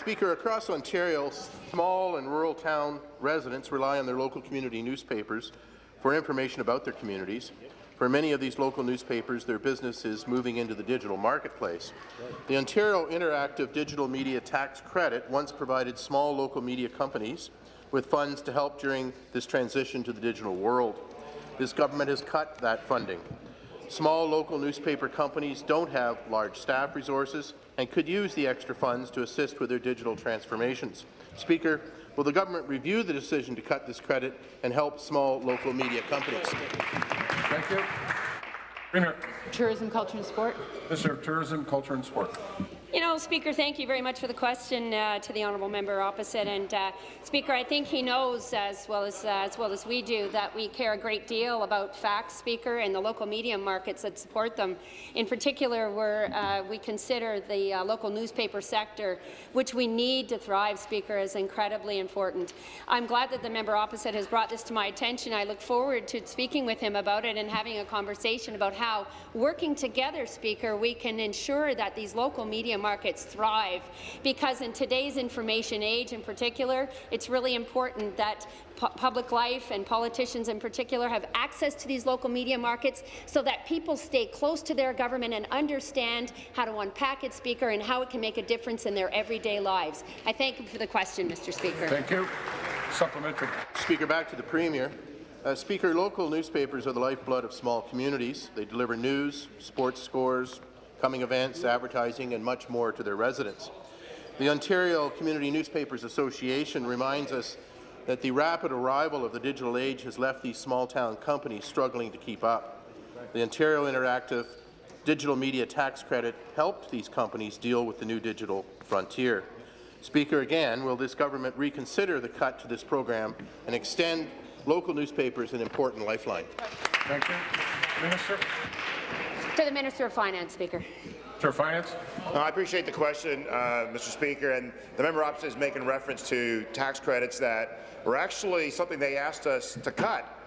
Speaker, across Ontario, small and rural town residents rely on their local community newspapers for information about their communities. For many of these local newspapers, their business is moving into the digital marketplace. The Ontario Interactive Digital Media Tax Credit once provided small local media companies with funds to help during this transition to the digital world. This government has cut that funding. Small local newspaper companies don't have large staff resources and could use the extra funds to assist with their digital transformations. Speaker, will the government review the decision to cut this credit and help small local media companies? Thank you. Premier. Tourism, Culture and Sport. Minister of Tourism, Culture and Sport. Speaker, thank you very much for the question to the honourable member opposite. And Speaker, I think he knows as well as we do that we care a great deal about facts, Speaker, and the local media markets that support them. In particular, we consider the local newspaper sector, which we need to thrive, Speaker, is incredibly important. I'm glad that the member opposite has brought this to my attention. I look forward to speaking with him about it and having a conversation about how, working together, Speaker, we can ensure that these local media markets thrive, because in today's information age in particular, it's really important that public life and politicians in particular have access to these local media markets so that people stay close to their government and understand how to unpack it, Speaker, and how it can make a difference in their everyday lives. I thank you for the question, Mr. Speaker. Thank you. Supplementary. Speaker, back to the Premier. Speaker, local newspapers are the lifeblood of small communities. They deliver news, sports scores, coming events, advertising, and much more to their residents. The Ontario Community Newspapers Association reminds us that the rapid arrival of the digital age has left these small-town companies struggling to keep up. The Ontario Interactive Digital Media Tax Credit helped these companies deal with the new digital frontier. Speaker, again, will this government reconsider the cut to this program and extend local newspapers an important lifeline? Thank you. Minister. To the Minister of Finance, Speaker. Minister of Finance. I appreciate the question, Mr. Speaker, and the member opposite is making reference to tax credits that were actually something they asked us to cut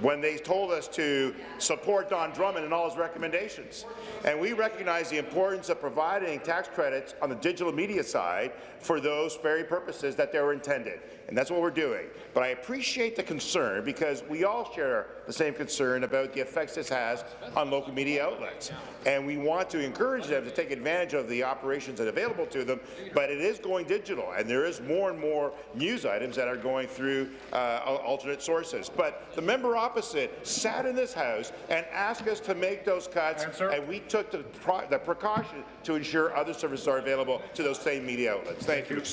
when they told us to support Don Drummond and all his recommendations. And we recognize the importance of providing tax credits on the digital media side for those very purposes that they were intended. And that's what we're doing. But I appreciate the concern, because we all share the same concern about the effects this has on local media outlets. And we want to encourage them to take advantage of the operations that are available to them, but it is going digital, and there is more and more news items that are going through alternate sources. But the member opposite sat in this House and asked us to make those cuts, and we took the precaution to ensure other services are available to those same media outlets. Thank you.